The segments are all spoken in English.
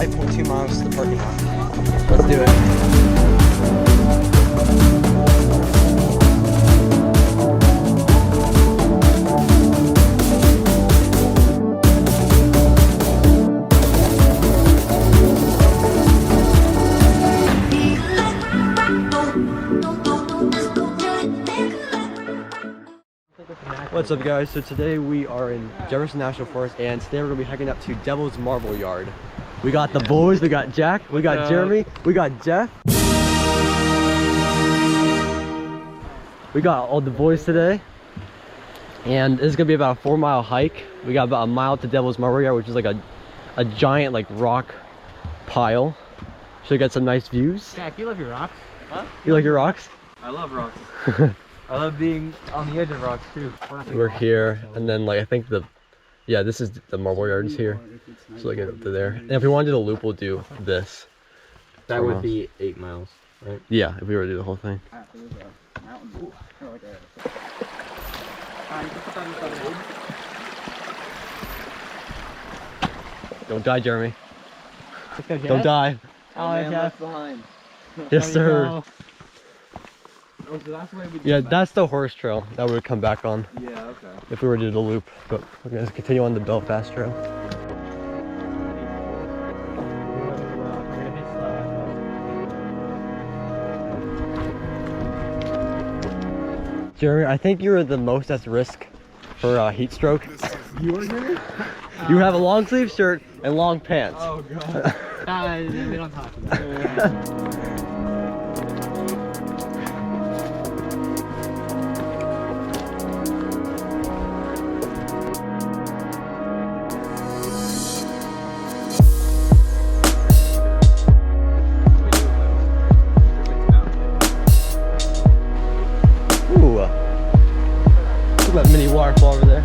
5.2 miles to the parking lot. Let's do it. What's up guys, so today we are in Jefferson National Forest and today we're going to be hiking up to Devil's Marbleyard. We got the boys, we got Jack, we got Jeremy, we got Jeff. We got all the boys today. And this is going to be about a 4-mile hike. We got about a mile to Devil's Marbleyard, which is like a giant like rock pile. So you got some nice views. Jack, you love your rocks? Huh? You like your rocks? I love rocks. I love being on the edge of rocks too. We're here, and then like I think this is the Marbleyard is here. So like up to there. And if we want to do the loop, we'll do this. That would be 8 miles, right? Yeah, if we were to do the whole thing. Don't die, Jeremy. Don't die. Oh, man left behind. Yes, sir. Oh, so that's the way we Yeah, that's the horse trail that we would come back on. Yeah, okay. If we were to do the loop. But we're going to continue on the Belfast Trail. Jeremy, I think you're the most at risk for heat stroke. You are here? You have a long sleeve shirt and long pants. Oh god. We don't talk about it. That mini waterfall over there.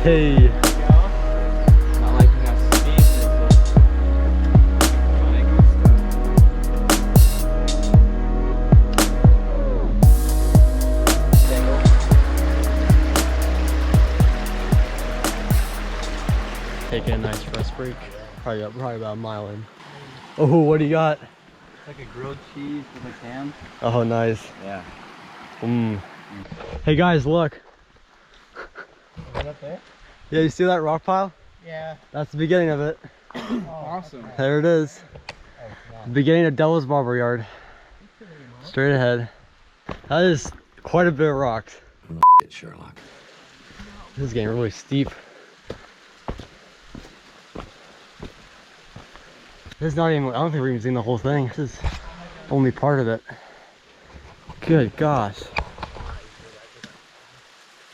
Hey. Not like we have speed. Taking a nice rest break. Probably about a mile in. Oh, what do you got? It's like a grilled cheese with a ham. Oh, nice. Yeah. Hey guys, look. Is it up there? Yeah, you see that rock pile? Yeah. That's the beginning of it. Oh, awesome. There it is. Beginning of Devil's Marbleyard. Straight ahead. That is quite a bit of rocks. Sherlock. This is getting really steep. This is not even, I don't think we're even seeing the whole thing. This is only part of it. Good gosh.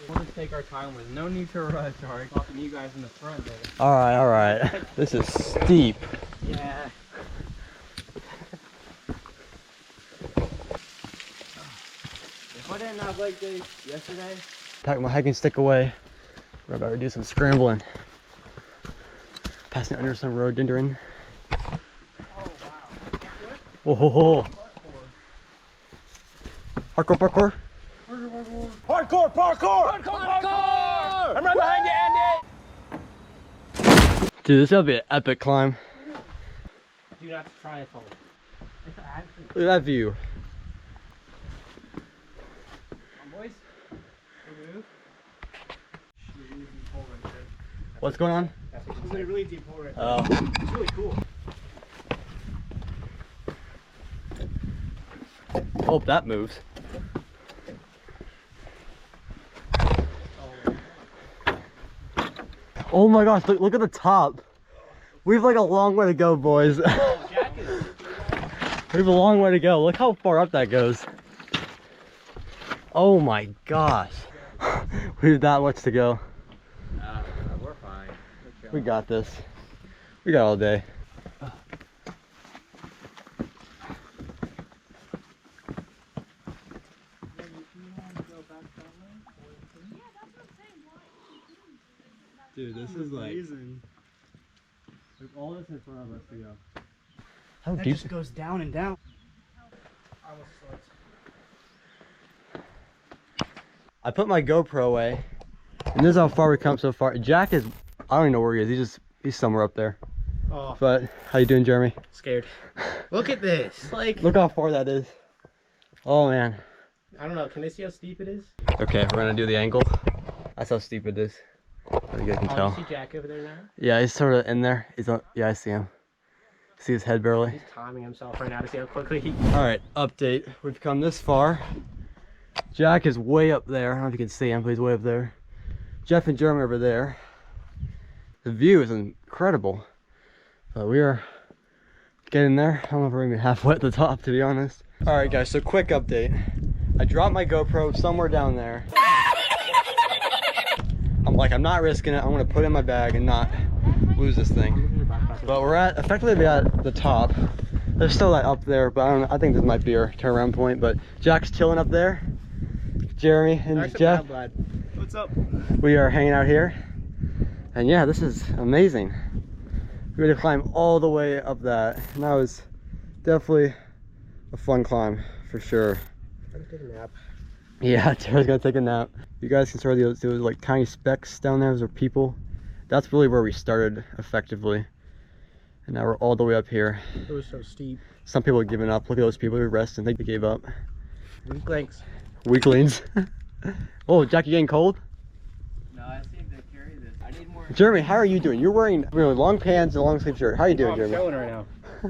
We'll just take our time with no need to rush. Sorry, talking to you guys in the front there. Alright. This is steep. Yeah. If I didn't have leg day yesterday. Pack my hiking stick away. We're about to do some scrambling. Passing under some rhododendron. Oh, ho, ho. Parkour. Parkour! I'm right behind you, Andy! Dude, this is gonna be an epic climb. Do not try it, folks. Look at that view. Boys, remove. What's going on? It's a really deep hole right there. Oh. It's really cool. Hope that moves. Oh my gosh, look at the top. We have like a long way to go, boys. We have a long way to go. Look how far up that goes. Oh my gosh. We have that much to go. We're fine. We got this. We got all day. Dude, this is like all this in front of us to go. How That deep? just goes down and down. I put my GoPro away, and this is how far we come so far. Jack is, I don't even know where he is. He's somewhere up there. Oh. But how you doing, Jeremy? Scared. Look at this. Like, look how far that is. Oh man. I don't know. Can they see how steep it is? Okay, we're gonna do the angle. That's how steep it is. So you guys can tell. You see Jack over there now? Yeah, he's sort of in there. He's on. Yeah, I see him. See his head barely. He's timing himself right now to see how quickly he. All right, update. We've come this far. Jack is way up there. I don't know if you can see him, but he's way up there. Jeff and Jeremy over there. The view is incredible. But we are getting there. I don't know if we're gonna be halfway at the top, to be honest. All right, guys, so quick update. I dropped my GoPro somewhere down there. I'm not risking it. I'm gonna put it in my bag and not lose this thing. But we're effectively at the top. There's still that up there, but I don't know. I think this might be our turnaround point. But Jack's chilling up there. Jeremy and Jeff. What's up? We are hanging out here. And yeah, this is amazing. We're gonna climb all the way up that. And that was definitely a fun climb for sure. I'm gonna take a nap. Yeah, Tara's gonna take a nap. You guys can sort of see those like tiny specks down there. Those are people. That's really where we started effectively. And now we're all the way up here. It was so steep. Some people have given up. Look at those people who rest and think they gave up. Weaklings. Weaklings. Oh, Jack, you getting cold? No, I seem to carry this. I need more. Jeremy, how are you doing? You're wearing long pants and a long sleeve shirt. How are you doing, I'm Jeremy? chilling right now.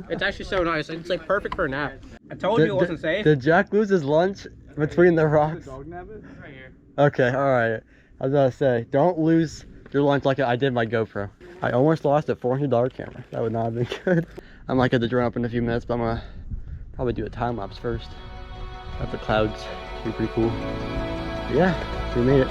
It's actually so nice. It's like perfect for a nap. I told you it wasn't safe. Did Jack lose his lunch between the rocks? Dog nap it? It's right here. Okay, all right. I was gonna say, don't lose your lunch like I did my GoPro. I almost lost a $400 camera. That would not have been good. I might get the drone up in a few minutes, but I'm gonna probably do a time lapse first. At the clouds, be pretty cool. But yeah, we made it.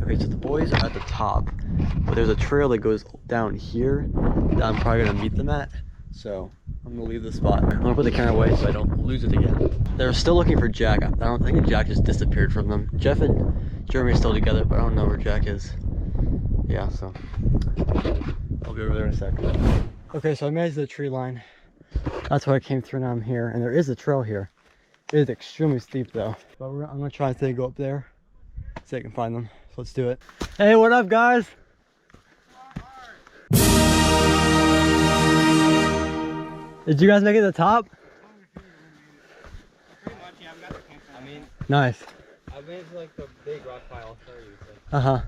Okay, so the boys are at the top, but there's a trail that goes down here that I'm probably gonna meet them at. So I'm gonna leave the spot. I'm gonna put the camera away so I don't lose it again. They're still looking for Jack. I don't think Jack just disappeared from them. Jeff and Jeremy are still together, but I don't know where Jack is. Yeah, so I'll be over there in a sec. Okay, so I made it to the tree line. That's why I came through. Now I'm here, and there is a trail here. It is extremely steep though, but I'm gonna try to go up there See if I can find them. So let's do it. Hey, what up, guys? Did you guys make it to the top? Pretty much, yeah. I've got the campsite. I mean, Nice. I've been to like the big rock pile. I'll show you. So. Uh-huh.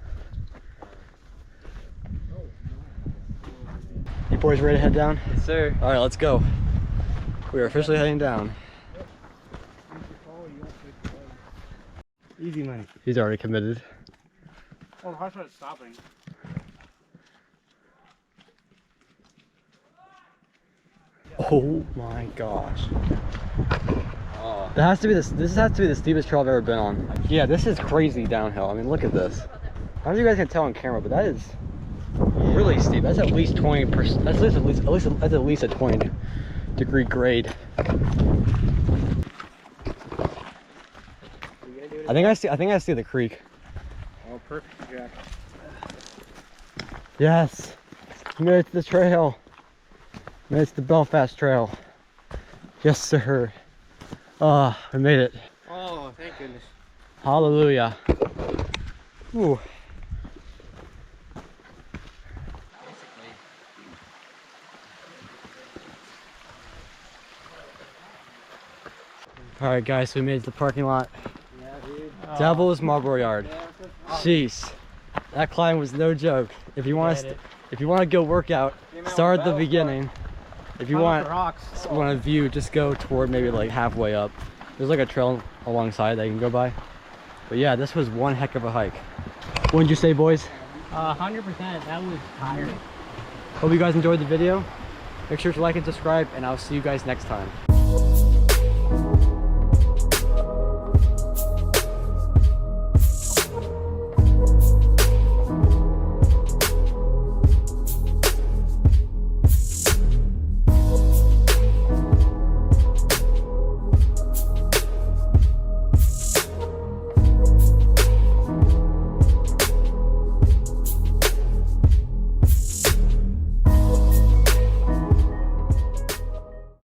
You boys ready to head down? Yes, sir. All right, let's go. We are officially heading down. Easy money. He's already committed. Oh, the horse was stopping. Oh my gosh. Oh. That has to be this has to be the steepest trail I've ever been on. Yeah, this is crazy downhill. I mean, look at this. I don't know if you guys can tell on camera, but that is really steep. That's at least 20%. That's at least a 20-degree grade. I think I see the creek. Oh, perfect, Jack. Yes. We made it to the trail. We made it to the Belfast Trail. Yes, sir. We made it. Oh, thank goodness. Hallelujah. Ooh. All right, guys, so we made it to the parking lot. Yeah, dude. Devil's Marbleyard. Jeez, that climb was no joke. If you want to go work out, start at the beginning. If you want a view, just go toward maybe like halfway up. There's like a trail alongside that you can go by. But yeah, this was one heck of a hike. What did you say, boys? 100%. That was tiring. Hope you guys enjoyed the video. Make sure to like and subscribe, and I'll see you guys next time.